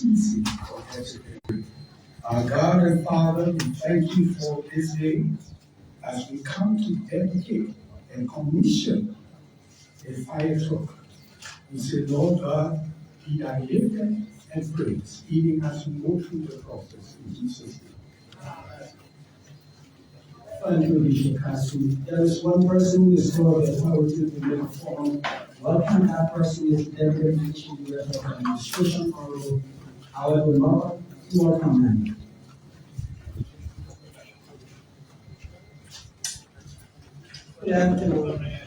season for everything. Our God and Father, we thank you for this day as we come to dedicate and commission a fire truck. We say, Lord God, be thy lifted and praised, even as we go through the process in Jesus' name. Thank you, Bishop Cassie. There is one person who is called the authority to make a form. Welcome that person is dedicated to the rest of the administration. However, Lord, welcome him. Good afternoon.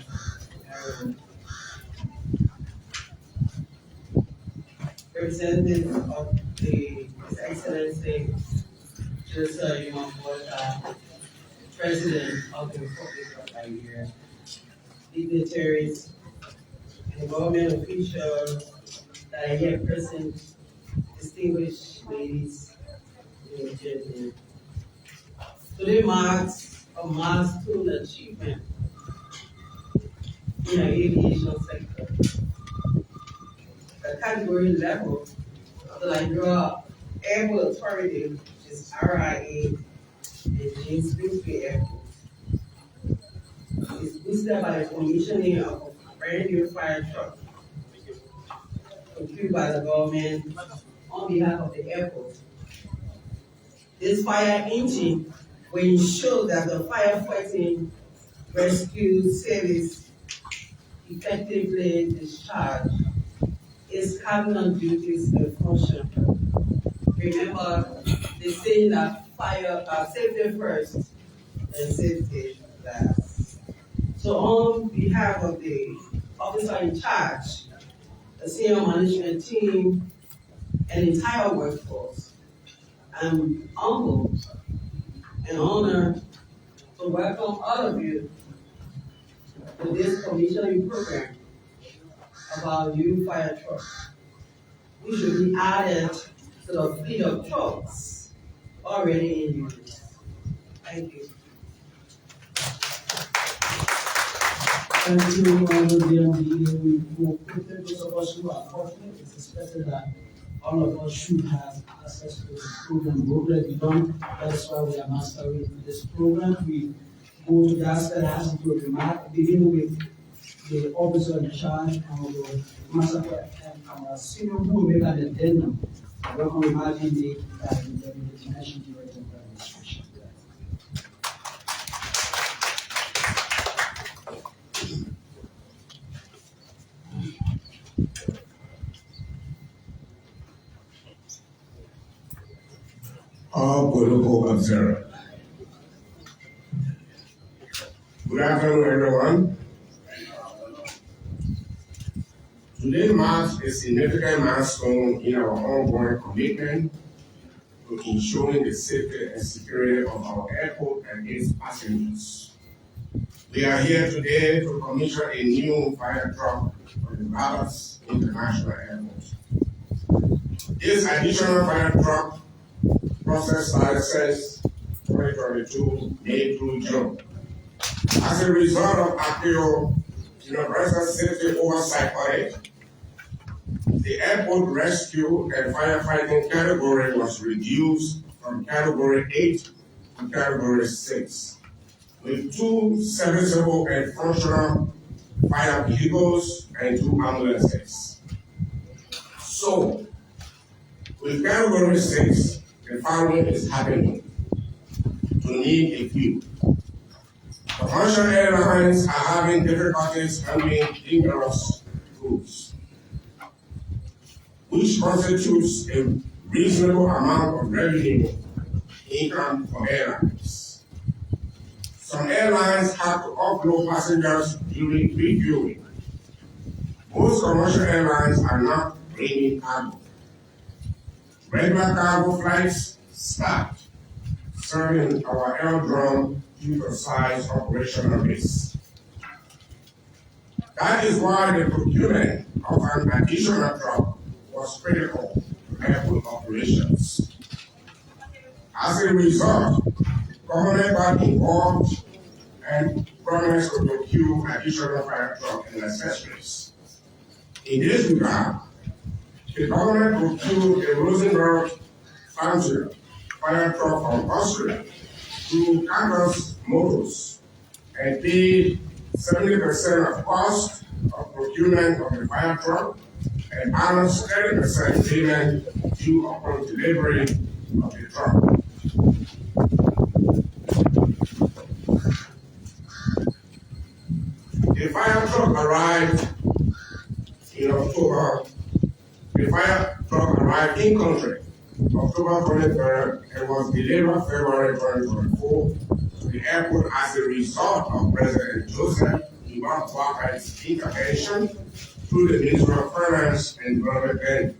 Representative of His Excellency, Josiah Young Walker, President of the Republic of Liberia, dignitaries and government officials that are here present, distinguished ladies and gentlemen. Today marks a milestone achievement in the aviation sector. The category level of the Liberia Airport Authority, which is RIA, and James Bixby Airport, is boosted by the commissioning of a brand new fire truck procured by the government on behalf of the airport. This fire engine will ensure that the firefighting rescue service effectively discharge its cardinal duties and function. Remember, they say that safety first and safety last. So on behalf of the officer in charge, the senior management team, and entire workforce, I'm humbled and honored to welcome all of you to this commissioning program of our new fire truck, which will be added to the fleet of trucks already in use. Thank you. Thank you, those of us who are fortunate, it's expected that all of us should have access to this program. We don't. That's why we are mastering this program. We go to the aspect that has to do with remark, beginning with the officer in charge and the master and our senior who will make an addendum. Welcome, imagine the national director of the administration. All political observers. Good afternoon, everyone. Today marks a significant milestone in our ongoing commitment to ensuring the safety and security of our airport and its passengers. We are here today to commission a new fire truck for the Dallas International Airport. This additional fire truck process started since 2022, May through June. As a result of APIO Universal Safety Oversight Audit, the airport rescue and firefighting category was reduced from category 8 to category 6, with 2 serviceable and functional fire vehicles and 2 ambulances. So, with category 6, the following is happening. To name a few. Commercial airlines are having difficulties handling dangerous crews, which constitutes a reasonable amount of revenue income for airlines. Some airlines have to offload passengers during refueling. Most commercial airlines are not bringing cargo. Regular cargo flights start serving our aerodrome due to size operational risks. That is why the procurement of an additional truck was critical to airport operations. As a result, government got involved and promised to procure additional fire truck and accessories. In this regard, The government procured a Rosenberg Frontier fire truck from Austria through Canvas Motors and paid 70% of cost of procurement of the fire truck and balanced 30% payment due upon delivery of the truck. The fire truck arrived in October. The fire truck arrived in country October 23rd and was delivered February 2024 to the airport as a result of President Joseph Boakai intervention through the Ministry of Finance and Development.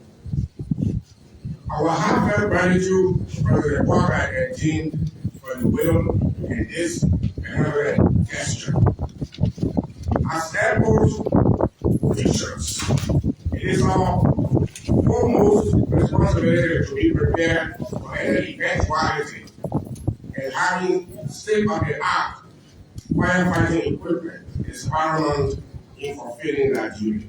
Our heartfelt gratitude to President Boakai and team for the will in this benevolent gesture. As airport officials, it is our foremost responsibility to be prepared for any eventuality and having state-of-the-art firefighting equipment is paramount in fulfilling that duty.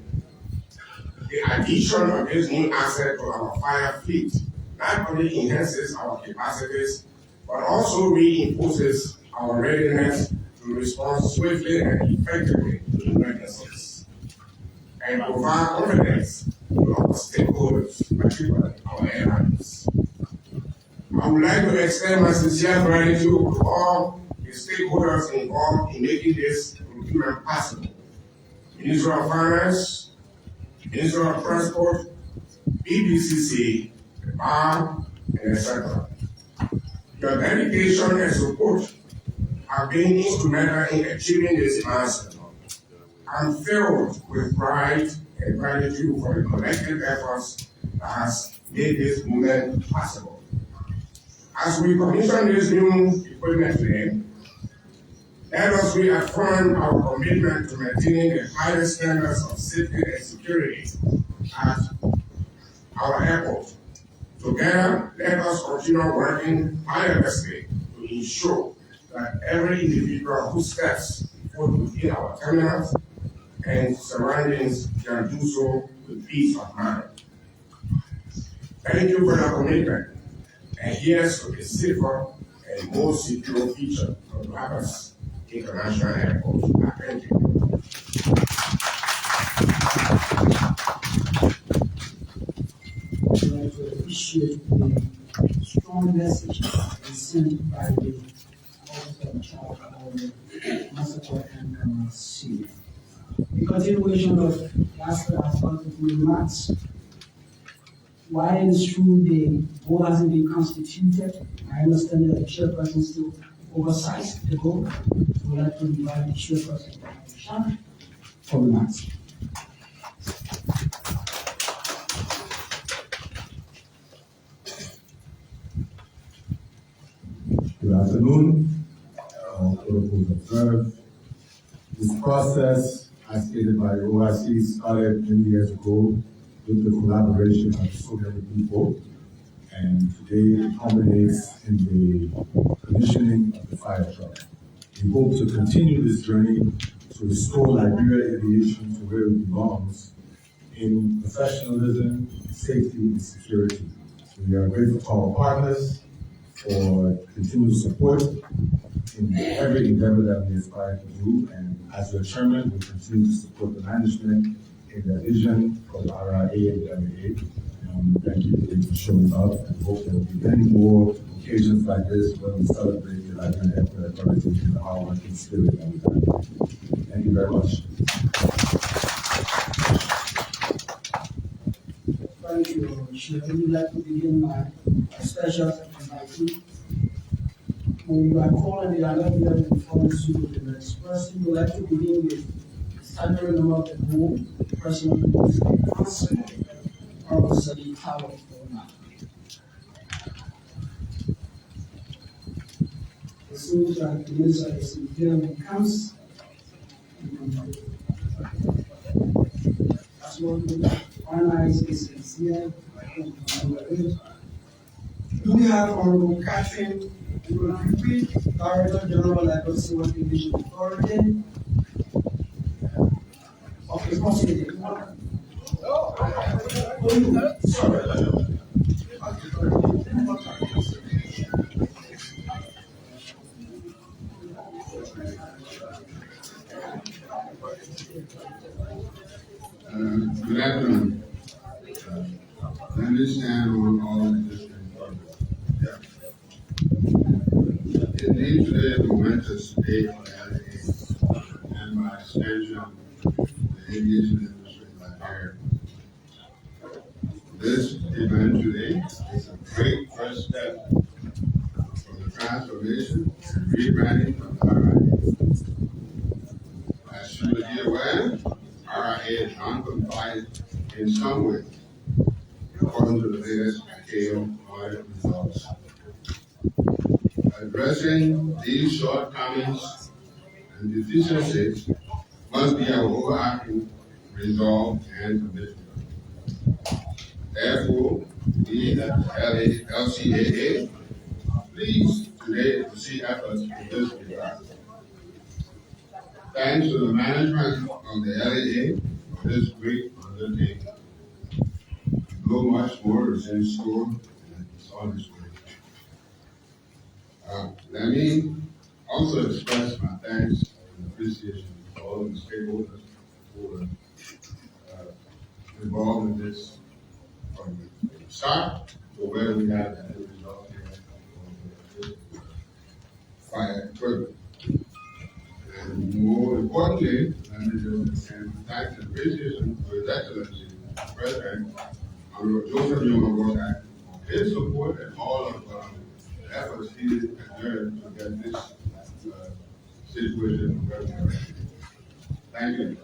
The addition of this new asset to our fire fleet not only enhances our capacities, but also reinforces our readiness to respond swiftly and effectively to emergencies and provide confidence to our stakeholders, particularly our airlines. I would like to extend my sincere gratitude to all the stakeholders involved in making this procurement possible. Ministry of Finance, Ministry of Transport, BBCC, the BAR, and etc. Your dedication and support have been instrumental in achieving this milestone. I'm filled with pride and gratitude for the collective efforts that has made this movement possible. As we commission this new equipment today, let us reaffirm our commitment to maintaining the highest standards of safety and security at our airport. Together, let us continue working tirelessly to ensure that every individual who steps foot within our terminals and surroundings can do so with peace of mind. Thank you for your commitment, and here's to a safer and more secure future of Labas International Airport. Thank you. I'd like to appreciate the strong message sent by the Office of Child of Massacre and Syria. In continuation of last aspect remarks, while it is true the board hasn't been constituted, I understand that the chairperson still oversights the board. So I'd like to invite the chairperson for remarks. Good afternoon. Protocols observed. This process, as stated by the OIC, started many years ago with the collaboration of so many people, and today it culminates in the commissioning of the fire truck. We hope to continue this journey to restore Liberia aviation to where it belongs in professionalism, safety, and security. So we are grateful to our partners for continued support in every endeavor that we aspire to do, and as your chairman, we continue to support the management in their vision for the RIA and the RIA. Thank you for showing up, and hope there will be many more occasions like this when we celebrate the Liberian Airport Authority and the hard-working spirit that we have. Thank you very much. Thank you, Chair. I would like to begin my special invitee. When you are calling the alumni before the next person, we would like to begin with the standard number of the board, the person who is the council, or the tower for now. As soon as the minister is in here when it comes, as well as finalize is here. Do we have Honorable Catherine Director General Level Civil Division Authority? Okay, proceed. Good afternoon. I understand on all of this. Indeed, today is a momentous day for the and by extension, the aviation industry in Liberia. This event today is a great first step for the transformation and rebranding of the RIA. As you may be aware, RIA is non-compliant in some way, according to the latest ICAO audit results. Addressing these shortcomings and deficiencies must be our overarching resolve and commitment. Therefore, we at LCAA are pleased today to see efforts in this regard. Thanks to the management of the LAA for this great undertaking. No much more is in store and it's on its way. Let me also express my thanks and appreciation to all of the stakeholders who were involved in this from the start to where we have that result here of fire equipment. And more importantly, let me just thank and appreciation to His Excellency, the President, Honorable Joseph Youngworth, for his support and all of the efforts he exerted to get this situation where we are. Thank you.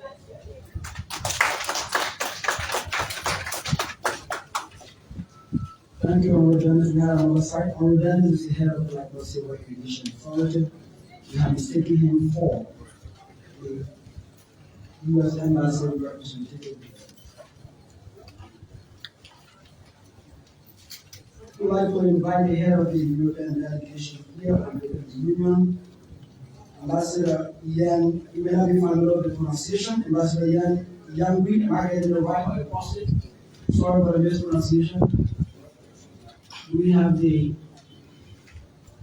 Thank you, Honorable Dennis. We have on our side, Honorable Dennis is the head of the Liberia Civil Aviation Authority. We have mistaken him for the U.S. Embassy representative. We'd like to invite the head of the European delegation here on the European Union, Ambassador Yan. You may not be familiar with the pronunciation. Ambassador Yan Reed, am I getting the right or the opposite? Sorry for the mispronunciation. We have the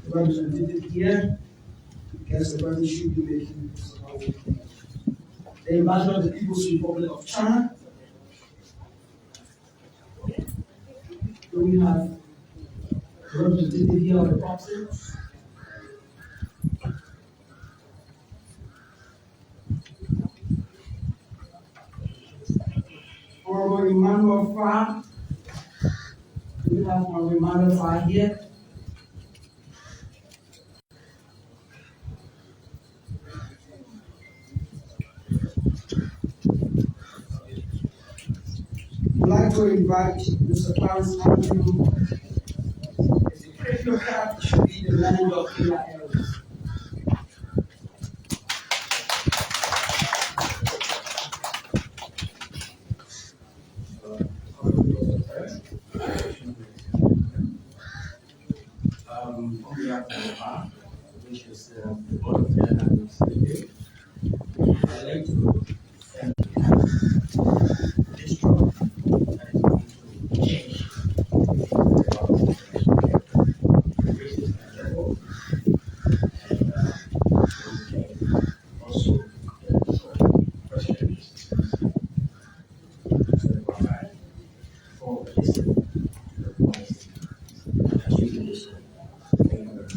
representative here. I guess the president should be making this about the ambassador of the People's Republic of China. Do we have the representative here of the proxy? Honorable Emmanuel Farr. Do we have Honorable Emmanuel Farr here? I'd like to invite Mr. Clarence Andrew. If you have, it should be the land of RIA areas. On behalf of the bar, which is the board of directors of the I'd like to thank this program that is going to change increases the level and also questions for listening to the policy as we do this. Thank you very much.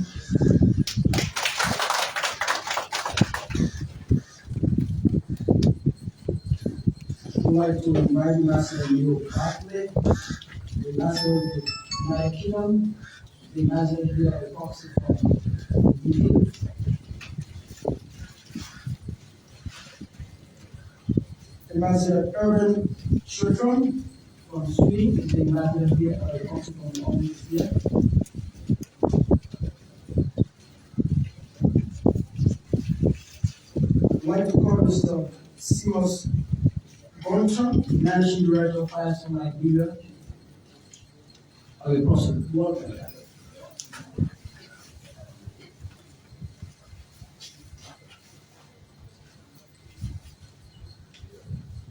I'd like to invite Ambassador Leo Bartley, the Ambassador of the United Kingdom, the Ambassador here at the proxy from the UK. Ambassador Urban Sjöström from Sweden is the Ambassador here at the proxy from the office here. I'd like to call Mr. Simos Bonchon, Managing Director of Fire from Liberia. I will proceed. Welcome.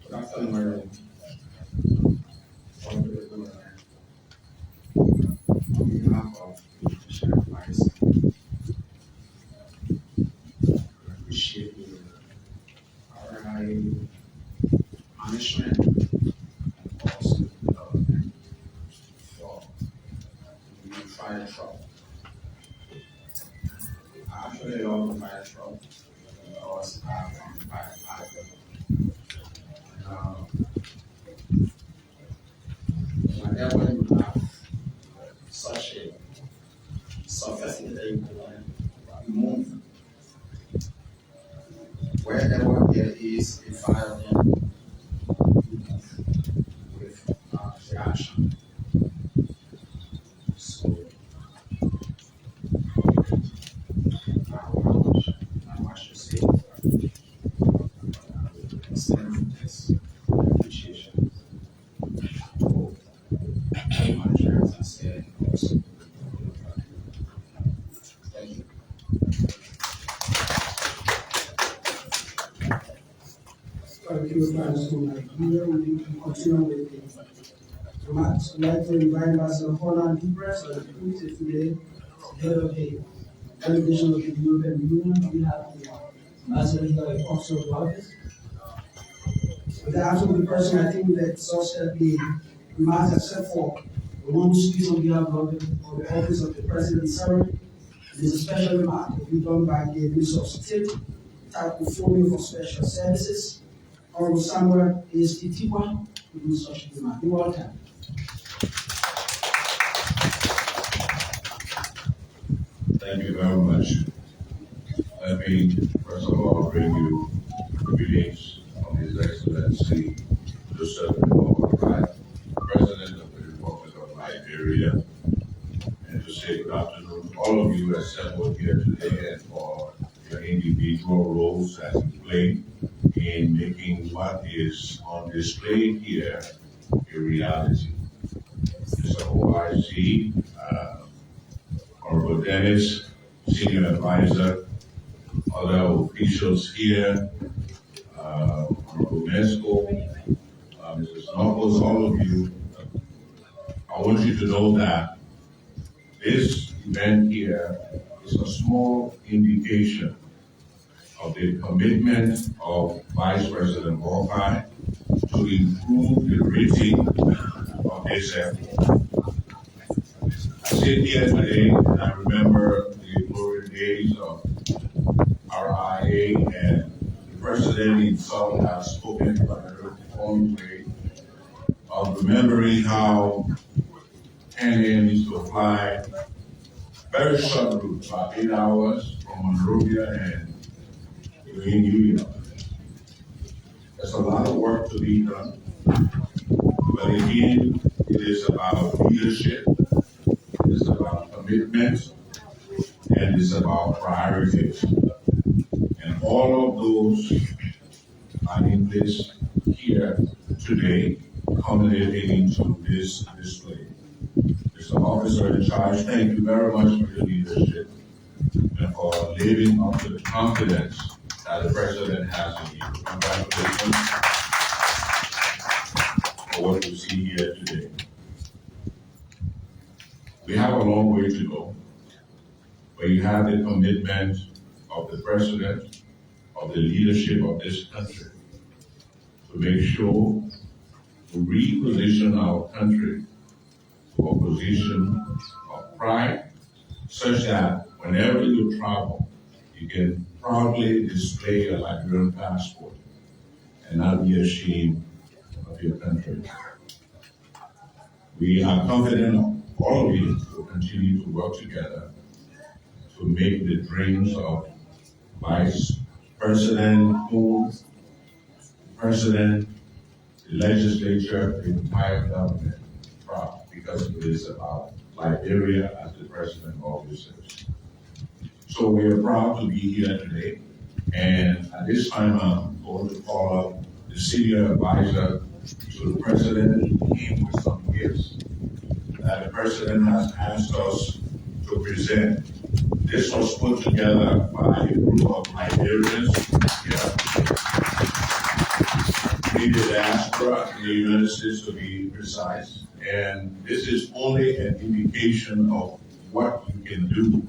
Good afternoon, on behalf of the Sheriff Vice, I appreciate the RIA punishment and also development for the fire truck. I actually love the fire truck because I'm from firefighter. Whenever you have such a sophisticated movement, wherever there is a fire, you move with reaction. So I watch you say, extend this appreciation for my chance and say also. Thank you. Thank you, Councilman Liberia. We need to continue with the remarks. I'd like to invite Ambassador Holland Dupres on the committee today, head of the delegation of the European Union. We have the Ambassador here at Officer of the Office. With the absence of the person, I think that such the remarks except for the one who speaks on behalf of the Office of the President Sarah. It is a special remark to be done by the Minister of State, type portfolio for special services. Honorable Samuel is Titiwa to do such a remark. You're welcome. Thank you very much. Let me first of all bring you greetings from His Excellency Joseph Boakai, President of the Republic of Liberia, and to say good afternoon to all of you assembled here today and for your individual roles that you play in making what is on display here a reality. Mr. OIC, Honorable Dennis, Senior Advisor, other officials here, Honorable Mesco, Mrs. Knuckles, all of you, I want you to know that this event here is a small indication of the commitment of Vice President Boakai to improve the rating of this effort. I sit here today and I remember the glory days of RIA, and the President himself has spoken in a very fond way of remembering how 10 a.m. used to fly very short route, about 8 hours from Monrovia and in New York. There's a lot of work to be done, but again, it is about leadership, it is about commitment, and it's about priorities. And all of those are in place here today, culminating into this display. Mr. Officer in charge, thank you very much for your leadership and for living up to the confidence that the President has in you. Congratulations for what you see here today. We have a long way to go, but you have the commitment of the President, of the leadership of this country, to make sure to reposition our country to a position of pride, such that whenever you travel, you can proudly display a Liberian passport and not be ashamed of your country. We are confident all of you will continue to work together to make the dreams of Vice President, President, the legislature, the entire government proud, because it is about Liberia, as the President always says. So we are proud to be here today, and at this time I'm going to call up the Senior Advisor to the President, who came with some gifts that the President has asked us to present. This was put together by a group of Liberians in the diaspora in the United States, to be precise, And this is only an indication of what you can do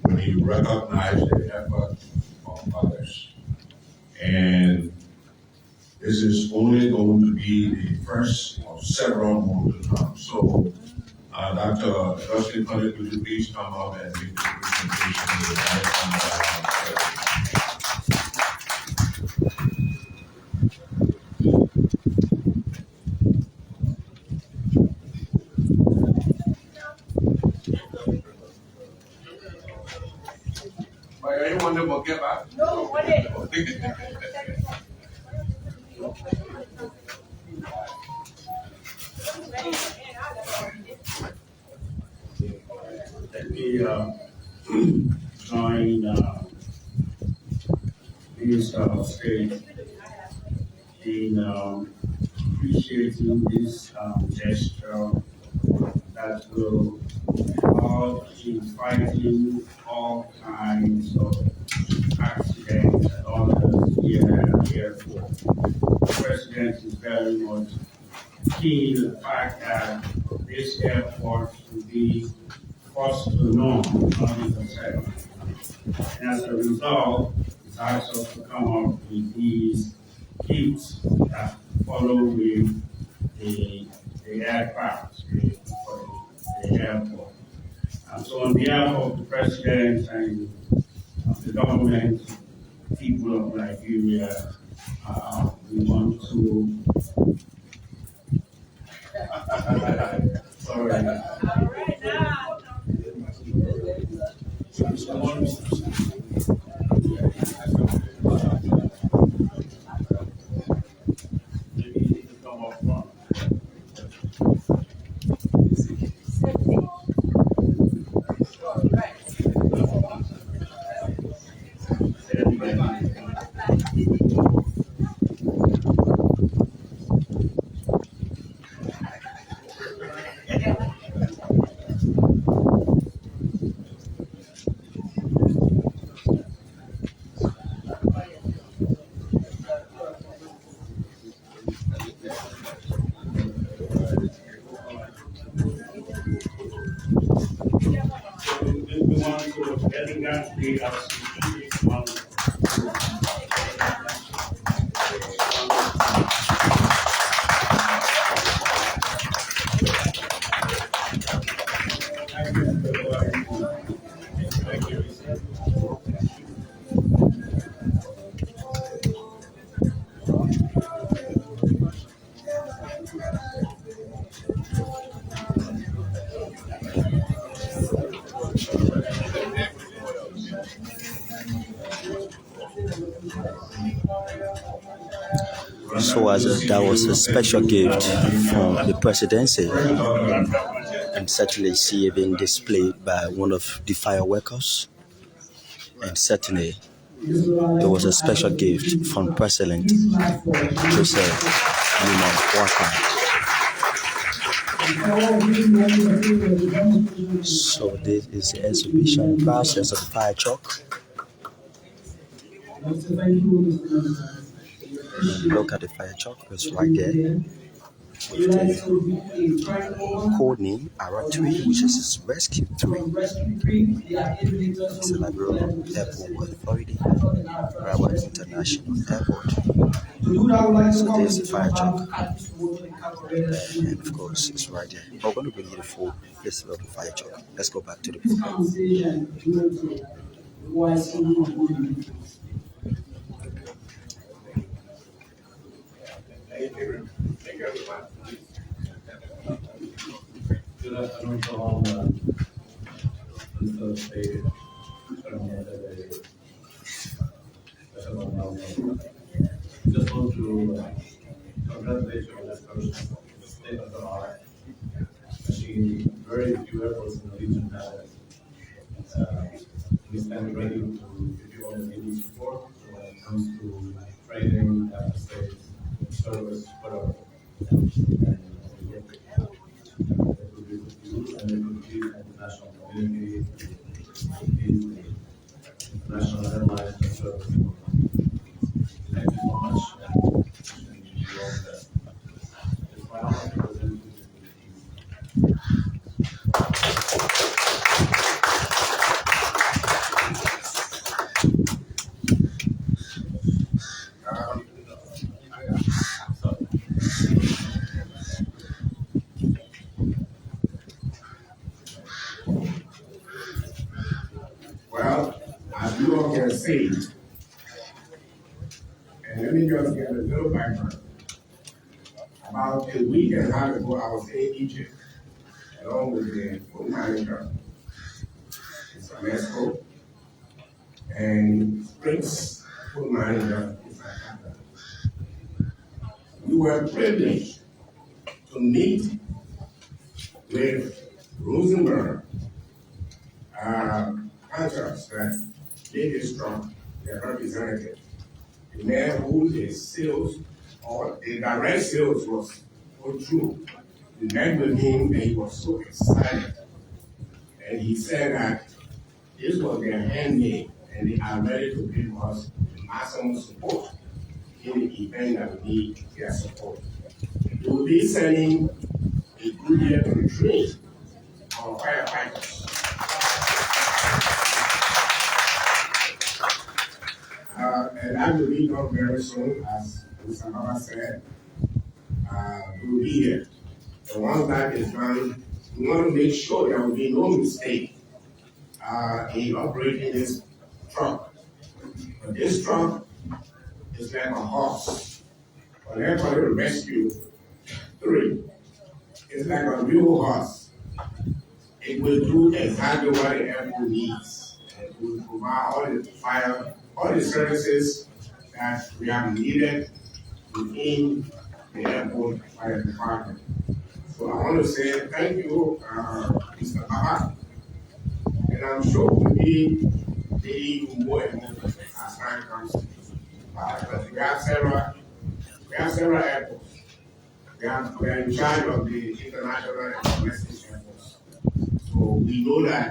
when you recognize the effort of others. And this is only going to be the first of several more to come. So, Dr. Dustin Connick, would you please come up and make the presentation? Anyone that will get back? No, what is Let me join this state in appreciating this gesture that will help in fighting all kinds of accidents and others here at the airport. The President is very much keen to the fact that this airport should be first to none, not even second. And as a result, it's asked us to come up with these kits that follow with the aircraft for the airport. And so on behalf of the President and of the government, people of Liberia, we want to sorry. All right now. Maybe you can come up front. So that was a special gift from the presidency, and certainly see being displayed by one of the fire workers. And certainly there was a special gift from President Joseph Worker. So this is the exhibition process of the fire truck. Look at the fire truck, it's right there. With the code name RIA, which is its Rescue 3. It's a Liberia Airport Authority, Rabat International Airport. So there's the fire truck, and of course it's right there. We're going to bring you the full list of the fire truck. Let's go back to the program. Thank you, everyone. Good afternoon to all the state. Just want to congratulate you on this first state of the art. I see very few airports in the region that we stand ready to give you all the needed support when it comes to training, after state service, whatever. And we work with you and the international community, the international airlines and service. Thank you so much, and wishing you all the best. It's my honor to present you Well, as you all can see, and let me just get a little background. About a week and a half ago, I was in Egypt, along with the food manager, Mr. Mesco, and Prince, food manager, Mr. Kata. We were privileged to meet with Rosenberg, hunters that did this strong, their representative. The man who is sales or the direct sales was so true. We met with him and he was so excited. And he said that this was their handmade and they are ready to give us maximum support in the event that we need their support. We will be sending a good year to train our firefighters. And that will be done very soon, as Mr. Baba said. We will be here. And once that is done, we want to make sure there will be no mistake in operating this truck. But this truck is like a horse. Whenever you rescue 3, it's like a real horse. It will do exactly what the airport needs. It will provide all the services that we have needed within the airport fire department. So I want to say thank you, Mr. Baba, and I'm sure we'll be even more and more as time comes. But we have several airports. We are in charge of the international and domestic airports. So we know that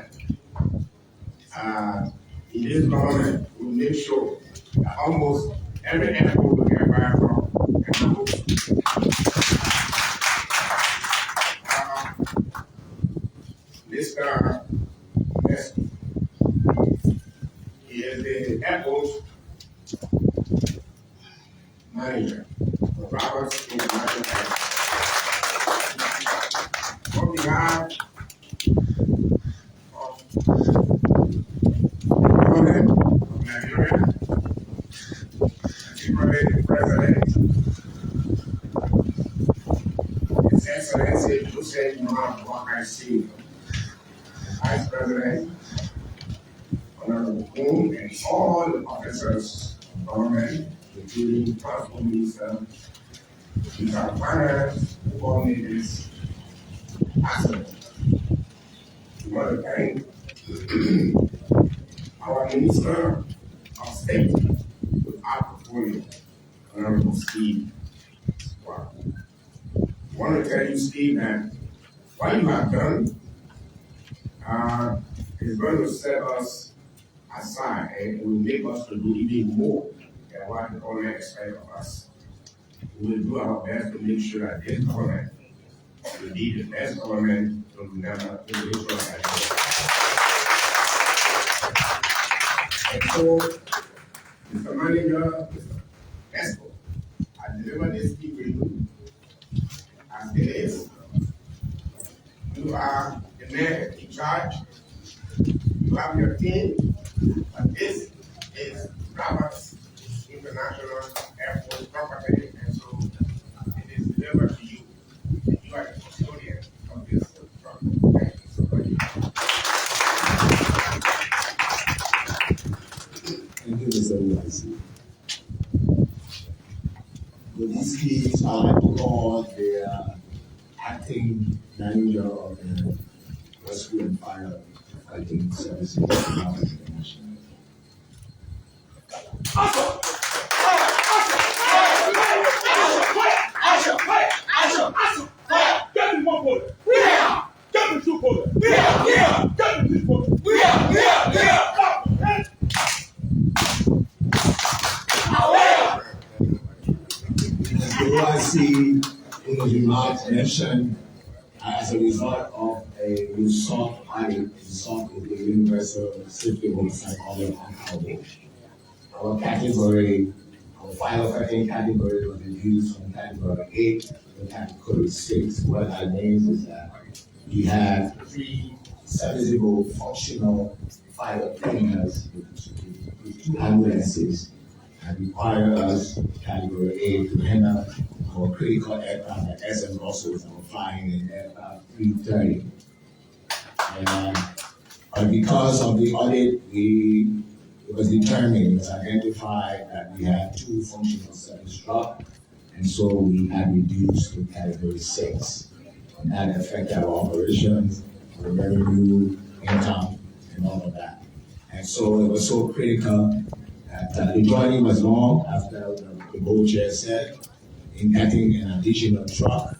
in this government, we'll make sure that almost every airport will get fire from airports. Mr. Mesco, he is the airport manager for Roberts International Airport. On behalf of the government of Liberia, particularly the President, His Excellency Hussein Muhammad Wakar Senior, Vice President, Honorable Kuhn, and all the officers of government, including Transport Minister, Mr. Finance, who coordinated accident. We want to thank our Minister of State with our portfolio, Honorable Steve. Wow. I want to tell you, Steve, that what you have done is going to set us aside and will make us to do even more than what the government expects of us. We will do our best to make sure that this government will be the best government to never to make sure that. And so, Mr. Manager, Mr. Mesco, I deliver this speech to you as it is. You are the man in charge. You have your team, but this is Roberts International Airport property, and so it is delivered to you. You are the custodian of this property. Thank you so much. Thank you, Mr. Uwasi. With this speech, I'd like to call the acting manager of the Rescue and Fire Fighting Services International. OIC in the remarks mentioned as a result of a resort fire started in SOC with the Universal Safety Oversight Order on Cabo. Our category, our firefighting category was reduced from category 8 to category 6. What that means is that we have 3 serviceable functional fire cleaners with 2 ambulances and require us, category 8, to handle our critical aircraft like SM Russells that were flying in aircraft 330. But because of the audit, it was determined, it was identified that we had 2 functional service trucks, and so we had reduced to category 6. And that affected our operations, our revenue, income, and all of that. And so it was so critical that the journey was long, after the board chair said, in getting an additional truck.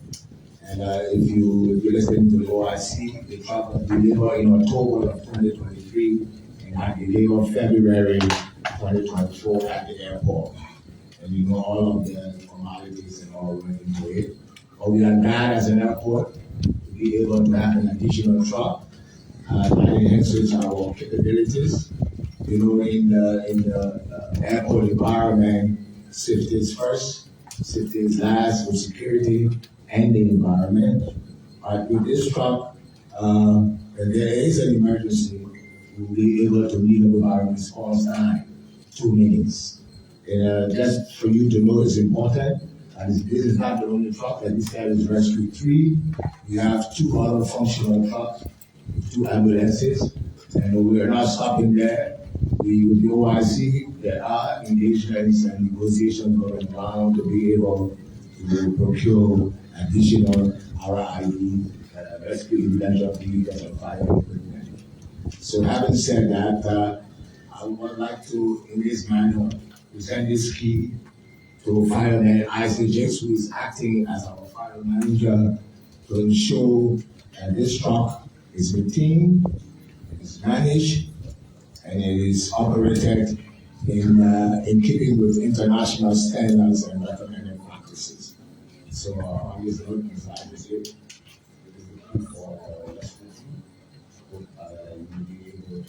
And if you listen to the OIC, the truck was delivered in October of 2023 and had delivered February 2024 at the airport. And you know all of the formalities and all went into it. But we are glad as an airport to be able to have an additional truck that enhances our capabilities. You know, in the airport environment, safety is first, safety is last, with security and the environment. But with this truck, when there is an emergency, we'll be able to leave the environment response time, 2 minutes. Just for you to know, it's important. And this is not the only truck that this carries rescue 3. We have 2 other functional trucks, 2 ambulances, and we are not stopping there. With the OIC, there are engagements and negotiations going on to be able to procure additional RIA, rescue emergency vehicles and fire equipment. So having said that, I would like to, in this manner, present this key to Fireman Isaac Jakes, who is acting as our fire manager, to ensure that this truck is routine, it is managed, and it is operated in keeping with international standards and recommended practices. So on this note, inside this year, for you'll be able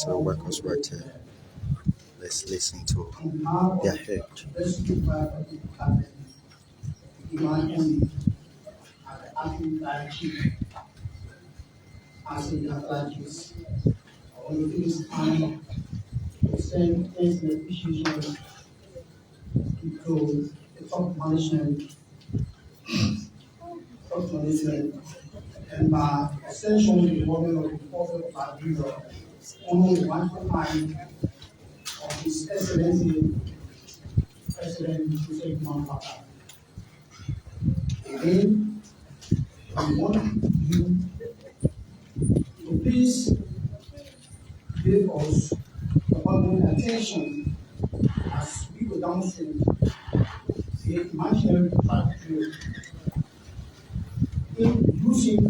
So workers right here. Let's listen to their head. As in athletics, all of this time, send things and appreciation to the top management, and by essentially the woman of the corporate value only 1 of His Excellency President Joseph Mountbatten. Again, we want you to please give us the following attention as we go downstream the imaginary factory in using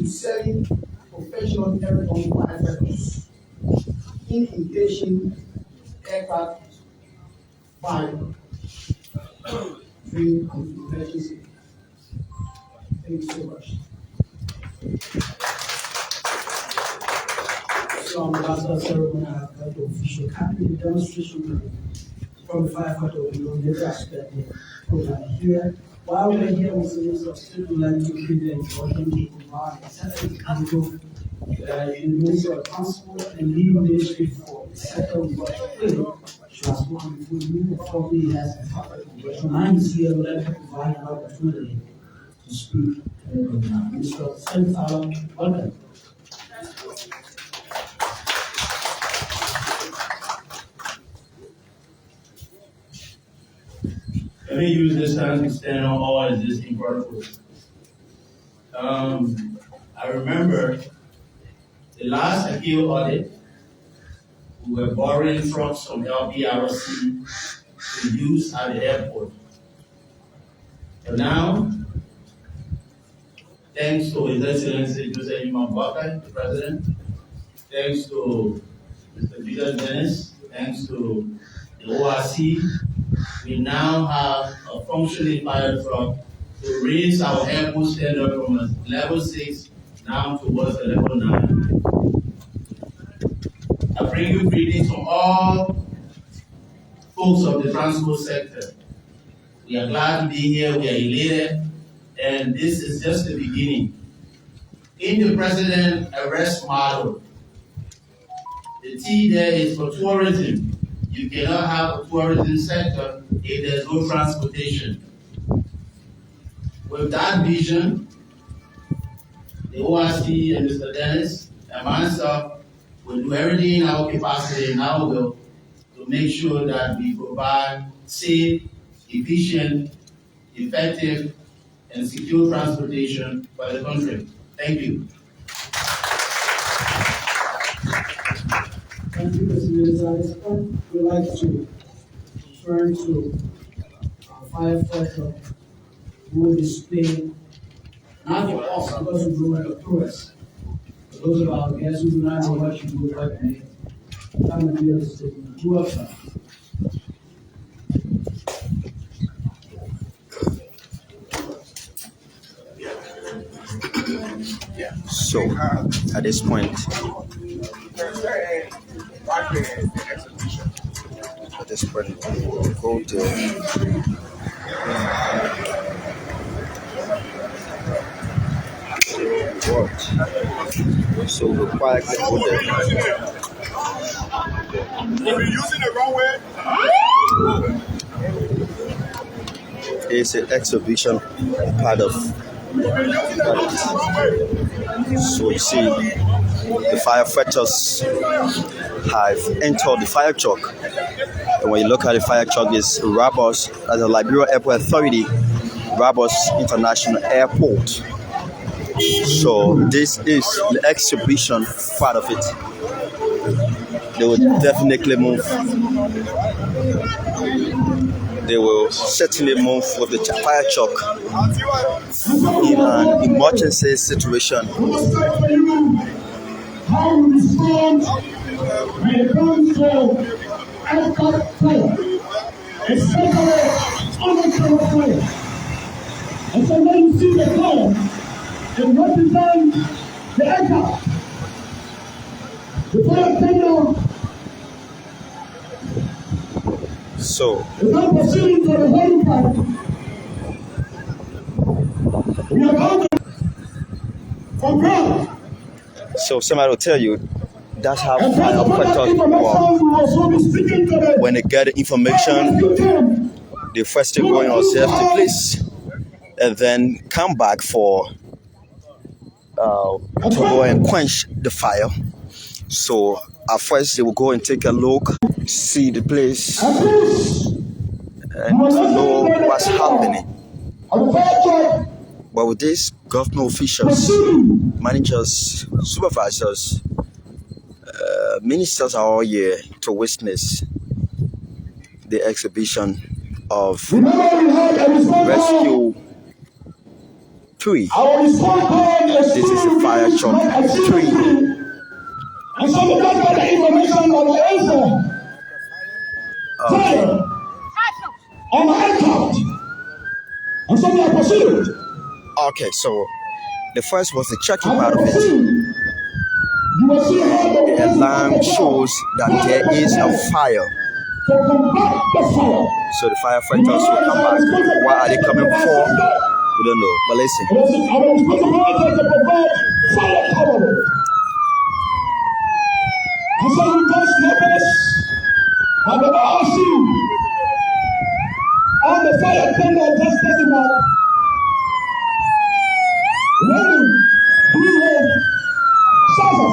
selling professional airborne firefighters in engaging aircraft fire during an emergency. Thank you so much. So on the last ceremony, I have got the official copy of the demonstration from the firefighter we don't never expect the program here. While we're here, we still would like to give the introduction to our Secretary Council in the Ministry of Transport and Legal Ministry for the sector of transport before you probably has a topic. But remind us here, we'd like to provide an opportunity to speak. Mr. Senator, welcome. Let me use this time to stand on all existing protocols. I remember The last appeal audit, we were borrowing trucks from LPRC to use at the airport. But now, thanks to His Excellency Joseph Imambaka, the President, thanks to Mr. Peter Dennis, thanks to the ORC, we now have a functioning fire truck to raise our airport standard from a level 6 now towards a level 9. I bring you greetings from all folks of the transport sector. We are glad to be here, we are elated, and this is just the beginning. In the President arrest model, the T there is for tourism. You cannot have a tourism sector if there's no transportation. With that vision, the ORC and Mr. Dennis and myself will do everything in our capacity and our will to make sure that we provide safe, efficient, effective, and secure transportation for the country. Thank you. Thank you, Mr. Minister. At this point, we'd like to turn to our firefighter who will display, not for us, because we do it for us. For those of our guests who do not know what you do right now, come and do this statement. Who else? So, at this point, we'll go to what? So we'll quietly go there. You're using the wrong way. It's an exhibition part of. So you see, the firefighters have entered the fire truck. And when you look at the fire truck, it's Rabos, as the Liberia Airport Authority, Rabos International Airport. So this is the exhibition part of it. They will definitely move. They will certainly move with the fire truck in an emergency situation. How we respond when it comes to aircraft fire, especially undercover fire. And so when you see the fire, it represents the aircraft. The fire came down. So, without proceeding to the holy part, we are out from God. So somebody will tell you that's how firefighters work. When they get the information, they first go in ourselves to place and then come back for to go and quench the fire. So at first they will go and take a look, see the place, and to know what's happening. But with these government officials, managers, supervisors, ministers are all here to witness the exhibition of Rescue 3. This is the fire truck 3. And so we got the information on the answer. Fire on the aircraft. And so we are proceeding. Okay, so the first was the checking part of it. The alarm shows that there is a fire. So the firefighters will come back. Why are they coming for? We don't know. But listen. And so we post numbers and the RC on the fire tender just testified. Running, blue south.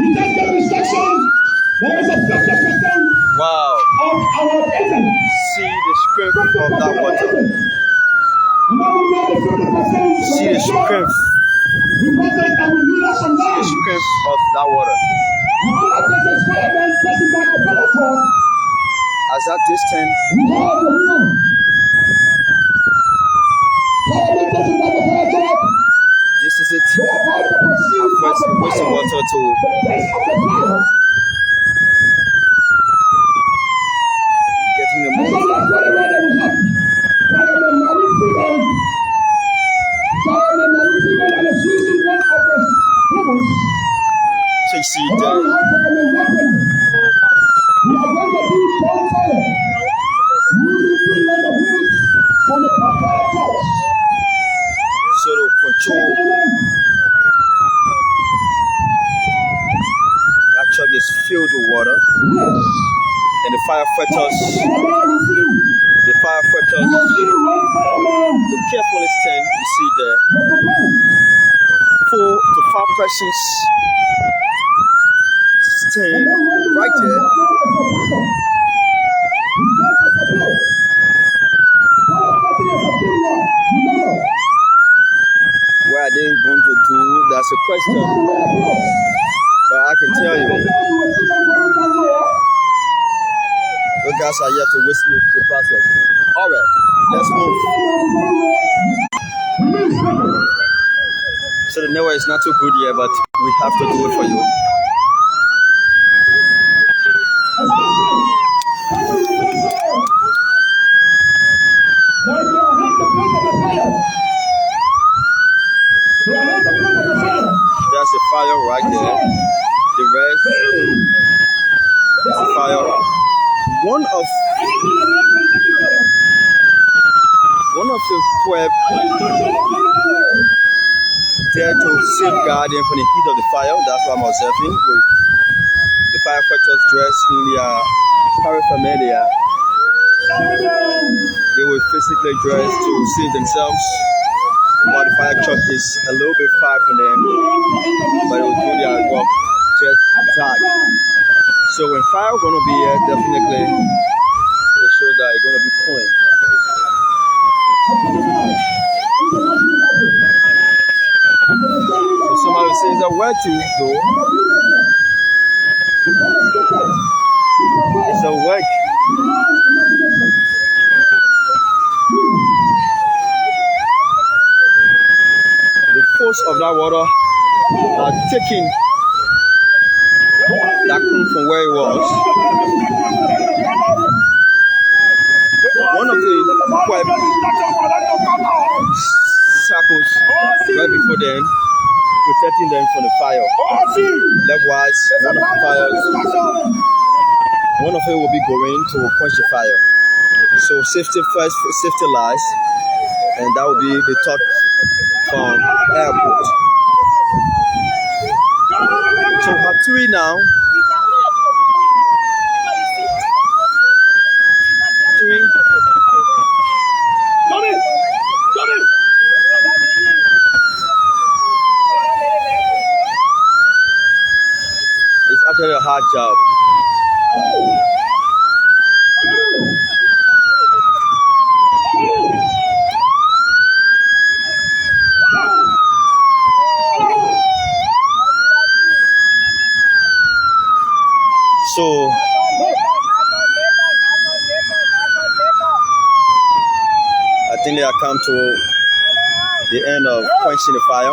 We take the instruction. There is a 50% wow. of our engine. See the strength of that water. And now we know the 50%. See the strength. We protect and we use some See the strength of that water. As that distance, We have the will. Parliamentary by the fire truck. this is it. They are about to proceed First, of the wasting fire. water to The place of the fire. getting the And so move. that's what it will happen. Firemen are freedom. Firemen are freedom and the season one of the humans. So you see And then we the have firemen weapon. We are going to do strong fire. Using freedom of rules from the fire force. sort of control. That truck is filled with water, and the firefighters will carefully stand. You see there, 4 to 5 persons stand right there. What are they going to do? That's a question. But I can tell you, you guys are yet to witness the process. All right, let's move. So the network is not too good yet, but we have to do it for you. There's a fire right there. The rest is a fire. One of the 12 there to safeguard them from the heat of the fire. That's what I'm observing. With the firefighters dressed in their paraphernalia, they were physically dressed to save themselves. While the fire truck is a little bit far from them, but they will do their work just dark. So when fire gonna be here, definitely it shows that it's gonna be pouring. So somebody says that where to go? It's a work. The force of that water are taking that come from where it was. One of the pipe circles right before them, protecting them from the fire. Likewise, one of them will be going to quench the fire. So safety first, safety last, and that will be the thought from airport. So at 3 now. 3. It's actually a hard job. So I think they have come to the end of quenching the fire.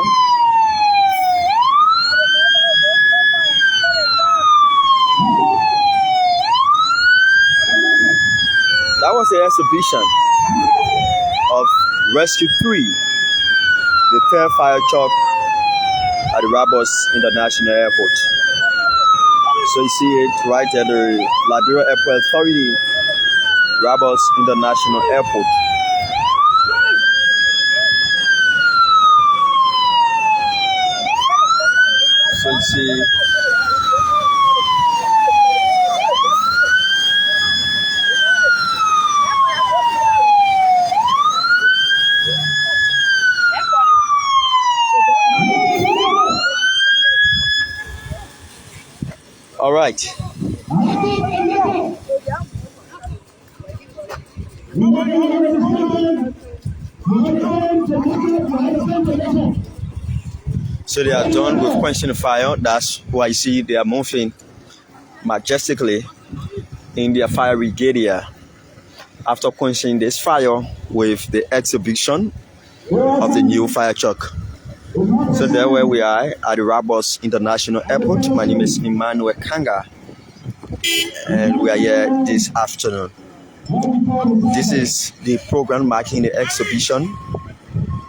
That was the exhibition of Rescue 3, the third fire truck at the Rabos International Airport. So you see it right at the Liberia Airport Authority, Rabos International Airport. So you see all right. So they are done with quenching the fire. That's why you see they are moving majestically in their fire regalia after quenching this fire with the exhibition of the new fire truck. So there where we are at the Rabos International Airport. My name is Emmanuel Kanga, and we are here this afternoon. This is the program marking the exhibition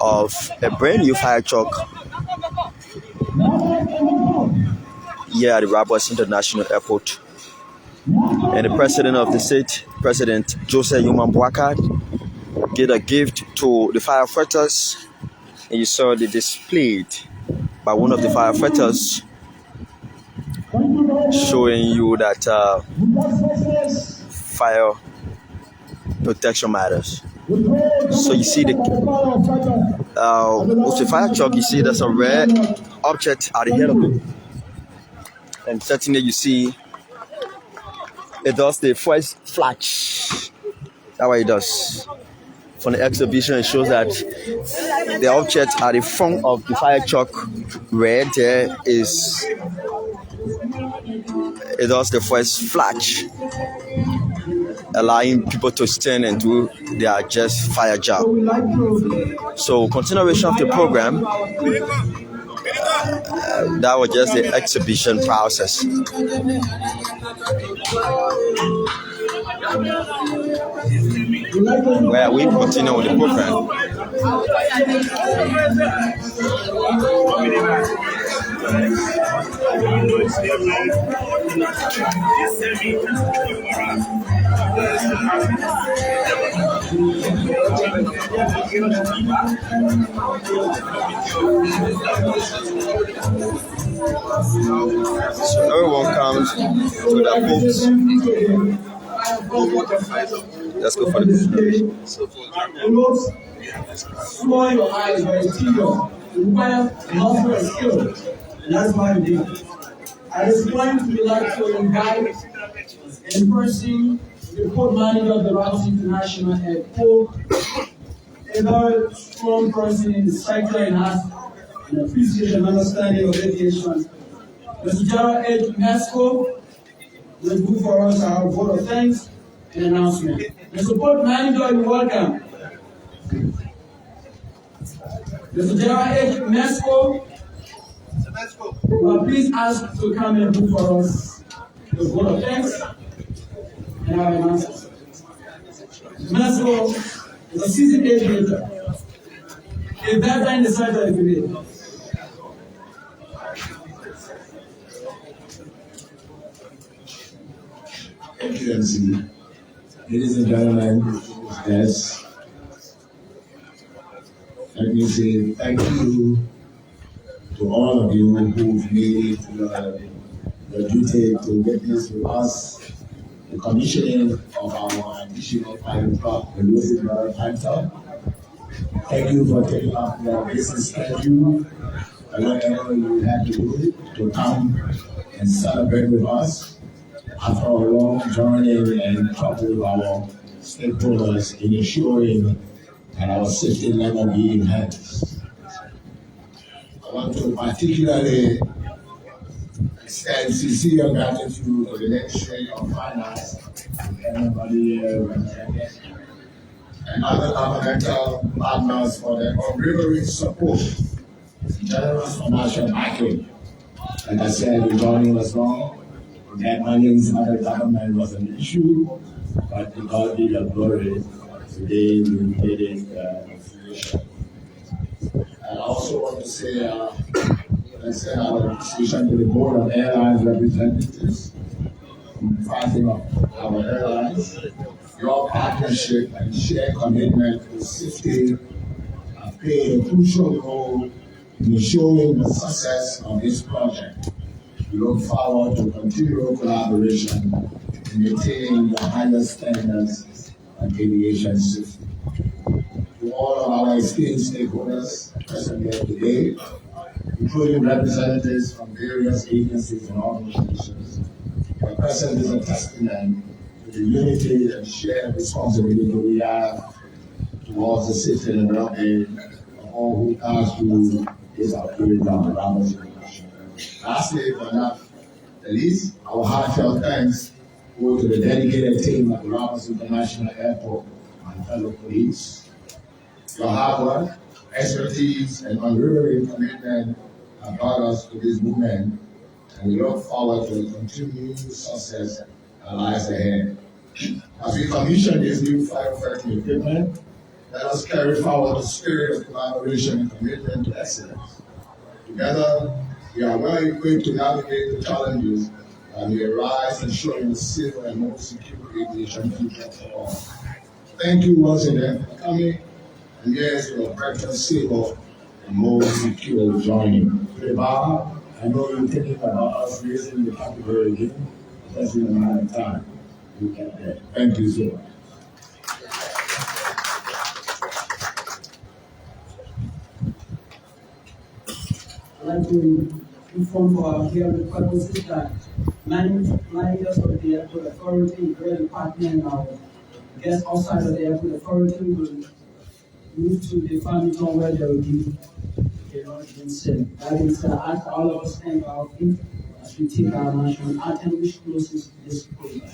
of a brand new fire truck here at the Rabos International Airport. And the president of the state, President Joseph Yuman Boakad, gave a gift to the firefighters. And you saw the displayed by one of the firefighters showing you that fire protection matters. So you see with the fire truck, you see there's a red object at the head of it. And certainly you see it does the first flash. That's what it does. From the exhibition, it shows that the object at the front of the fire truck red there is, it does the first flash, allowing people to stand and do their just fire job. So continuation of the program, that was just the exhibition process. Where we continue with the program. So everyone comes to the books. Let's go for the Small your eyes by skill. You require muscle and skill. And that's why we do. At this point, we would like to invite in person the port manager of the Rabos International Airport, a very strong person in the sector and has an appreciation and understanding of aviation. Mr. General Ed Mesco will do for us our vote of thanks and announcement. Mr. Port Manager, you're welcome. Mr. General Ed Mesco, will please ask to come and do for us the vote of thanks and our announcement. Mesco is a seasoned aviator, a veteran in the sector of aviation. Excellency, ladies and gentlemen, yes, let me say thank you to all of you who've made it your duty to witness with us the commissioning of our additional fire truck, the Rosenberg Panther. Thank you for taking up your business schedule and whatever you had to do to come and celebrate with us. After a long journey and trouble with our stakeholders in ensuring that our safety level be enhanced. I want to particularly extend sincere gratitude to the Ministry of Finance and everybody here represented, and other governmental partners for their unwavering support, generous financial backing. Like I said, the journey was long. That money in other government was an issue, but because we are glory, today we made it I also want to say, let's say our appreciation to the Board of Airlines representatives, fighting of our airlines. Your partnership and shared commitment to safety have played a crucial role in ensuring the success of this project. We look forward to continual collaboration in maintaining the highest standards of aviation safety. To all of our esteemed stakeholders present here today, including representatives from various agencies and organizations, your presence is a testament to the unity and shared responsibility we have towards the safety and well-being of all who pass through this activity on the Rabos. Lastly, but not the least, our heartfelt thanks to go to the dedicated team at Ramos International Airport, my fellow colleagues. Your hard work, expertise, and unwavering commitment have brought us to this movement, and we look forward to the continued success that lies ahead. As we commission this new firefighting equipment, let us carry forward the spirit of collaboration and commitment to excellence. Together, we are well equipped to navigate the challenges that may arise, ensuring a safer and more secure aviation future for all. Thank you once again for coming, and yes, for a better, safer, and more secure journey. Bob, I know you're thinking about us raising the category again, that's in a matter of time. You can get. Thank you so much. I'd like to inform our hearing purposes that managers of the airport authority, including partner and our guests outside of the airport authority will move to the family zone where they will be sitting. That is, I ask all of us stand our feet as we take our national anthem, which closes this program.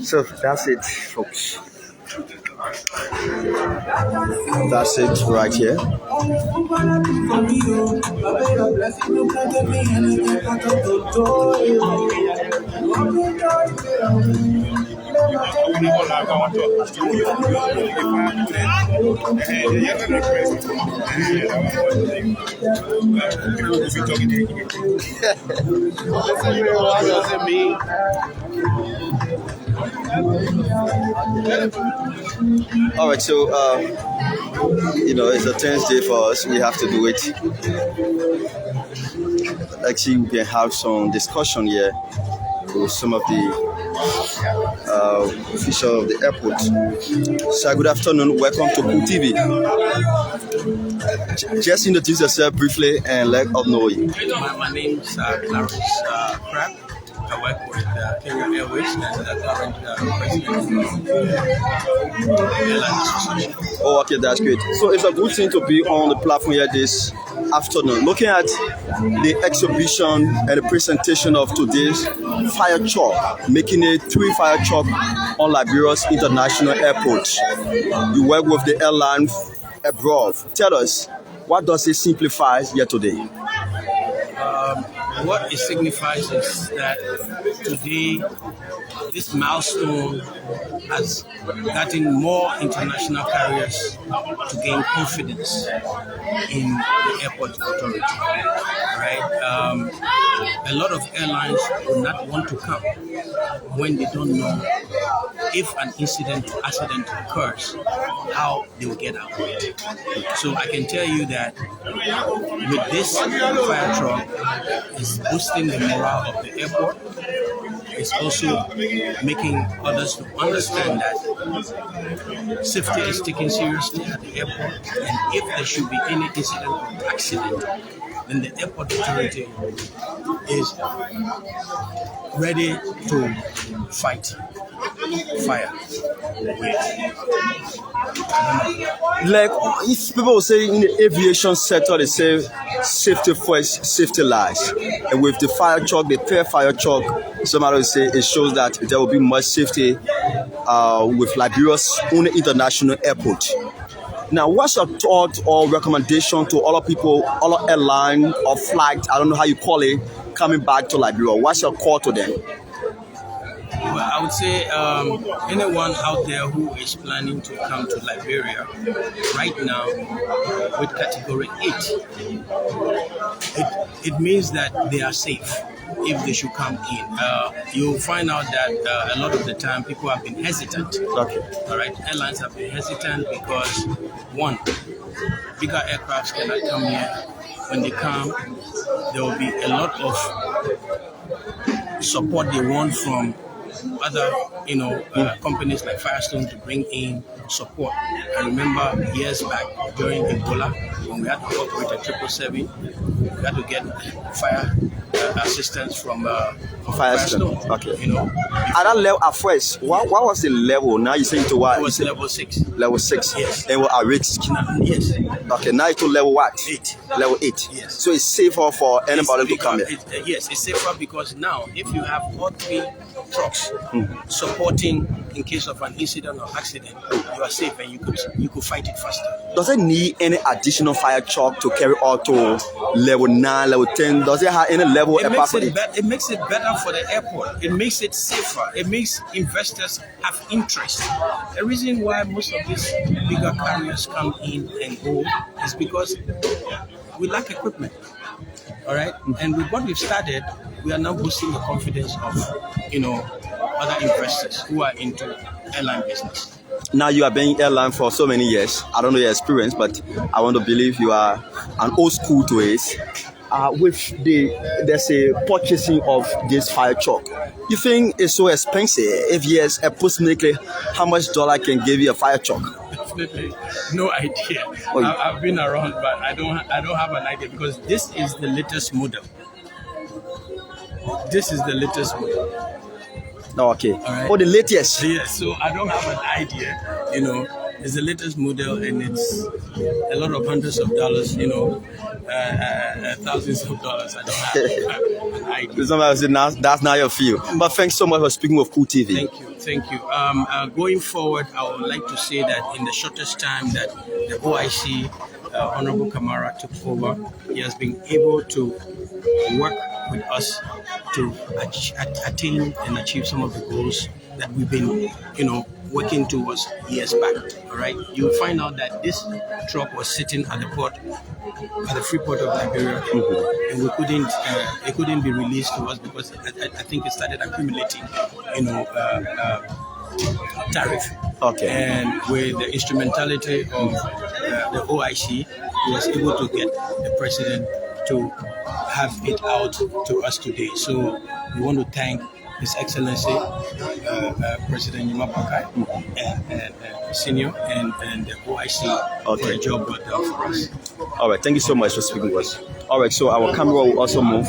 So that's it, folks. That's it right here. All right, so it's a tense day for us. We have to do it. Actually, we can have some discussion here with some of the officials of the airport. So, good afternoon. Welcome to Cool TV. Just introduce yourself briefly and let us know you. My name is Clarence Crab. I work with Kenya Airways as the current president of the Airline Association. Oh, okay, that's great. So it's a good thing to be on the platform here this afternoon. Looking at the exhibition and the presentation of today's fire truck, making it 3 fire truck on Liberia's international airport. You work with the airline abroad. Tell us, what does it signify here today? What it signifies is that today, this milestone has gotten more international carriers to gain confidence in the airport authority. Right? A lot of airlines will not want to come when they don't know if an accident occurs, how they will get out of it. So I can tell you that with this fire truck, it's boosting the morale of the airport. It's also making others to understand that safety is taken seriously at the airport, and if there should be any incident or accident, then the airport authority is ready to fight. fire. Like if people say in the aviation sector, they say safety first, safety last. And with the fire truck, the pair fire truck, somebody will say it shows that there will be much safety with Liberia's only international airport. Now, what's your thought or recommendation to other people, other airline or flight, I don't know how you call it, coming back to Liberia? What's your call to them? Well, I would say anyone out there who is planning to come to Liberia right now with category 8, it means that they are safe if they should come in. You'll find out that a lot of the time people have been hesitant. Okay. All right, airlines have been hesitant because, one, bigger aircrafts cannot come here. When they come, there will be a lot of support they want from other, companies like Firestone to bring in support. I remember years back during Ebola, when we had to work with a 777, we had to get fire assistance from Firestone. Okay. At that level at first, what was the level? Now you say to what? It was level 6. Level 6. Yes. And what are risk? Yes. Okay, now it's to level what? 8. Level 8. Yes. So it's safer for anybody to come here. Yes, it's safer because now if you have all 3 trucks supporting in case of an incident or accident, you are safe and you could fight it faster. Does it need any additional fire truck to carry out to level 9, level 10? Does it have any level apart from it? It makes it better for the airport. It makes it safer. It makes investors have interest. The reason why most of these bigger carriers come in and go is because we lack equipment. All right, and with what we've started, we are now boosting the confidence of other investors who are into airline business. Now you have been in airline for so many years. I don't know your experience, but I want to believe you are an old school to it. With there's a purchasing of this fire truck. You think it's so expensive? If yes, approximately how much dollar can give you a fire truck? Definitely, no idea. I've been around, but I don't have an idea because this is the latest model. This is the latest model. Okay. Right. Oh, the latest. Yes. So I don't have an idea. It's the latest model, and it's a lot of hundreds of dollars. Thousands of dollars. I don't have an idea. Somebody said that's not your field. But thanks so much for speaking with Cool TV. Thank you. Going forward, I would like to say that in the shortest time that the OIC, Honorable Kamara, took over, he has been able to work with us to attain and achieve some of the goals that we've been, working towards years back. All right, you'll find out that this truck was sitting at the port, at the free port of Liberia, and it couldn't be released to us because I think it started accumulating, tariff. Okay. And with the instrumentality of the OIC, he was able to get the president to have it out to us today. So we want to thank His Excellency President Yuma Bakai and Senior and the OIC for the job well done for us. All right, thank you so much for speaking with us. All right, so our camera will also move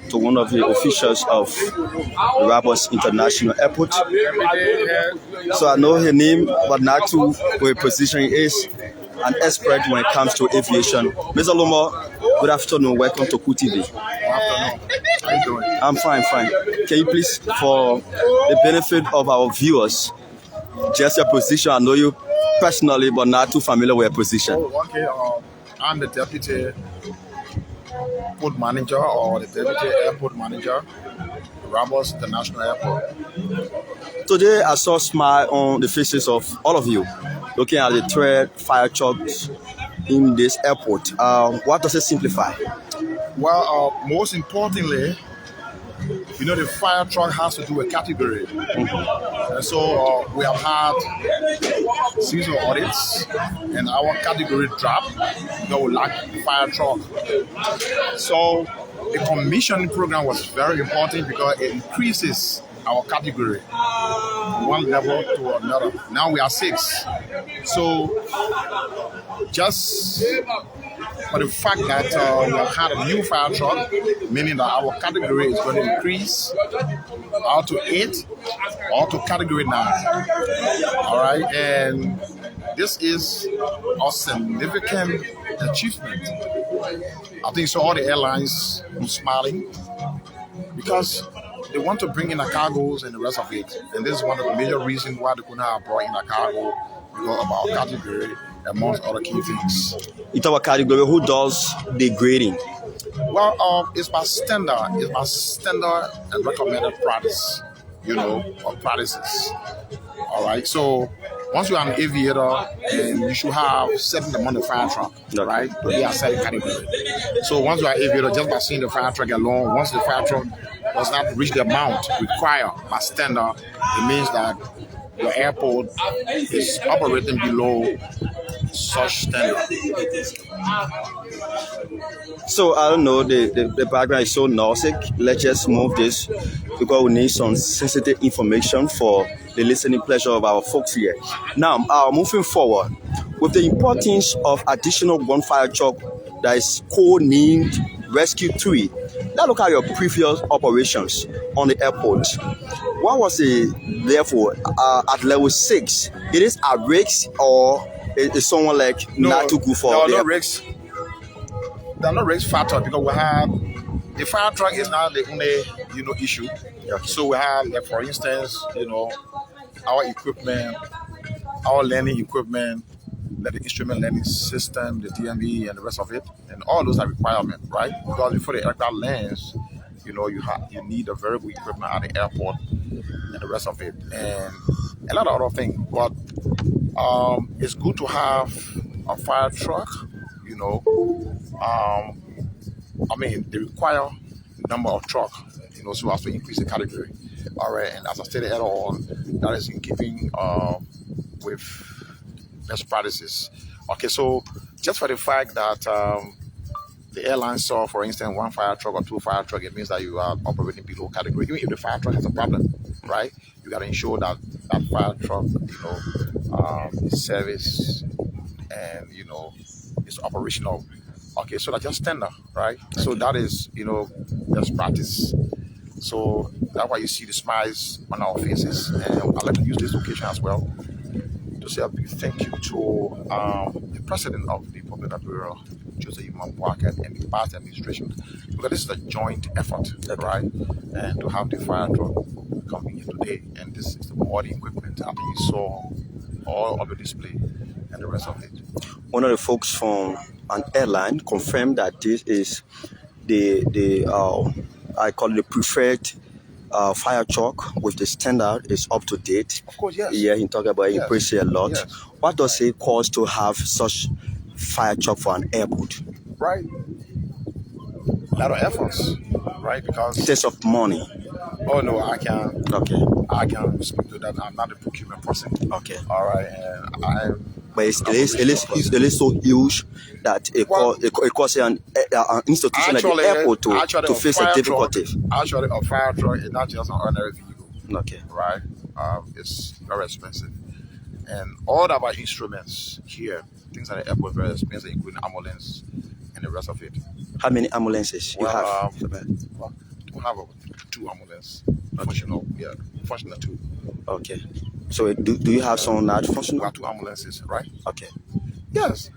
to one of the officials of Rabos International Airport. So I know her name, but not to her position is an expert when it comes to aviation. Mr. Lomo, good afternoon. Welcome to Cool TV. Good afternoon. How you doing? I'm fine. Can you please, for the benefit of our viewers, just your position? I know you personally, but not too familiar with your position. Oh, okay. I'm the deputy port manager or the deputy airport manager, Rabos International Airport. Today, I saw a smile on the faces of all of you, looking at the 3 fire trucks in this airport. What does it simplify? Well, most importantly, the fire truck has to do a category. And so we have had series of audits, and our category dropped because we lack fire truck. So the commissioning program was very important because it increases our category from one level to another. Now we are 6. So just for the fact that we have had a new fire truck, meaning that our category is going to increase, out to 8 or to category 9. All right, and this is a significant achievement. I think so. All the airlines are smiling because they want to bring in the cargoes and the rest of it. And this is one of the major reasons why they could not have brought in the cargo because of our category, amongst other key things. In our category, who does the grading? Well, it's by standard. It's by standard and recommended practice, or practices. All right. So once you are an aviator, and you should have certain amount of fire truck, right? They are certain category. So once you are an aviator, just by seeing the fire truck alone, once the fire truck does not reach the amount required by standard, it means that your airport is operating below such standard. So I don't know, the background is so naustic. Let's just move this because we need some sensitive information for the listening pleasure of our folks here. Now, moving forward, with the importance of additional gunfire truck that is co-named Rescue 3, let's look at your previous operations on the airport. What was the therefore at level 6? It is a risk or is someone like not too good for no, the no risks. There are no risk factor because we have the fire truck is not the only issue. Okay. So we have, like, for instance, our equipment, our landing equipment, like the instrument landing system, the DMV, and the rest of it, and all those are requirements, right? Because before the aircraft lands, you need a very good equipment at the airport and the rest of it, and a lot of other things. But it's good to have a fire truck, they require number of truck, so as to increase the category. All right, and as I stated earlier on, that is in keeping with best practices. Okay, so just for the fact that the airline saw, for instance, 1 fire truck or 2 fire truck, it means that you are operating below category. Even if the fire truck has a problem, right, you got to ensure that that fire truck, is service and is operational. Okay, so that's just standard, right? So that is, best practice. So that's why you see the smiles on our faces. And I'd like to use this occasion as well to say a big thank you to the President of the Republic of Liberia, Joseph Imam-Boakye, and the past administration, because this is a joint effort, right? And to have the fire truck coming here today, and this is all the equipment after you saw all of the display and the rest of it. One of the folks from an airline confirmed that this is the I call it the preferred fire truck with the standard is up to date. Of course, yes. Yeah, he talked about it, appreciate a lot. Yes. What does it cost to have such fire truck for an airport? Right. A lot of efforts, right? Because In terms of money. Oh no, I can't. Okay. I can't speak to that. I'm not a procurement person. Okay. All right, and But it is so huge that it costs an institution like the airport to face a difficulty. Actually, a fire truck is not just an ordinary vehicle. Okay. Right? It's very expensive. And all of our instruments here, things at the airport, very expensive, including ambulance and the rest of it. How many ambulances you have? We have 2 ambulances. Functional, functional 2. Okay. So do you have some not functional? We have 2 ambulances, right? Okay. Yes.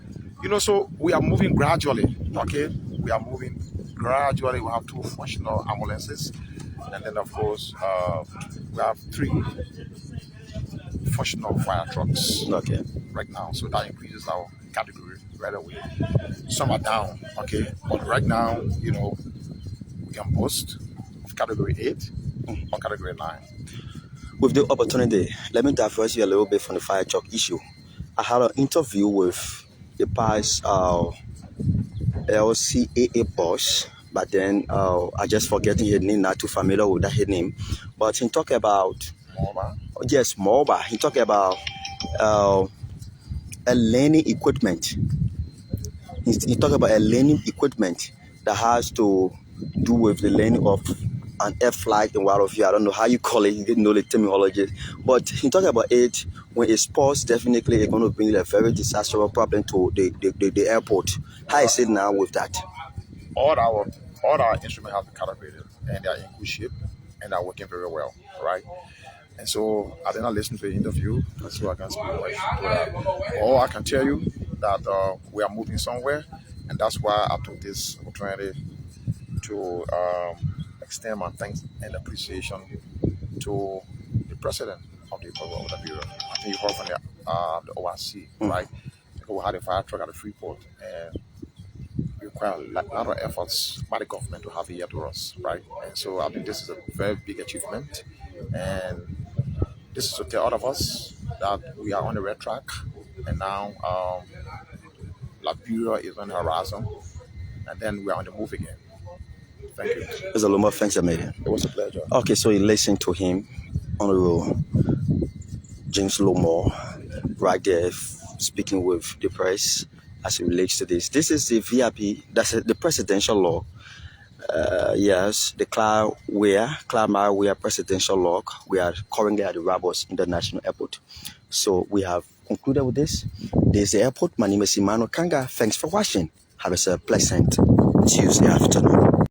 So we are moving gradually, okay? We are moving gradually. We have 2 functional ambulances. And then, of course, we have 3 functional fire trucks right now. So that increases our category right away. Some are down, okay? But right now, we can boast of category 8 or category 9. With the opportunity, let me diverse you a little bit from the fire truck issue. I had an interview with the past LCAA boss, but then I just forgetting his name, not too familiar with that name. But he talked about Moba. He talked about a learning equipment. He talked about a learning equipment that has to do with the learning of an air flight and what of you. I don't know how you call it. You didn't know the terminology. But he talked about it when it sports, definitely it's going to bring a very disastrous problem to the airport. How is it now with that? All our instruments have been calibrated and they are in good shape. and are working very well, right? And so I did not listen to the interview, and so I can speak much to that. All I can tell you that we are moving somewhere, and that's why I took this opportunity to extend my thanks and appreciation to the president of the Bureau. I think you heard from the OIC, right? Because we had a fire truck at the Freeport, and we require a lot of efforts by the government to have it here to us, right? And so I think this is a very big achievement, and this is to tell all of us that we are on the right track, and now Liberia is on the horizon, and then we are on the move again. Thank you. Mr. Loma, thanks a million. It was a pleasure. Okay, so you listen to him, Honorable James Loma, right there, speaking with the press as it relates to this. This is the VIP, that's the presidential law. Yes, the Clyde Weir presidential log. We are currently at the Rabos International Airport. So we have concluded with this. This is the airport. My name is Emmanuel Kanga. Thanks for watching. Have a pleasant Tuesday afternoon.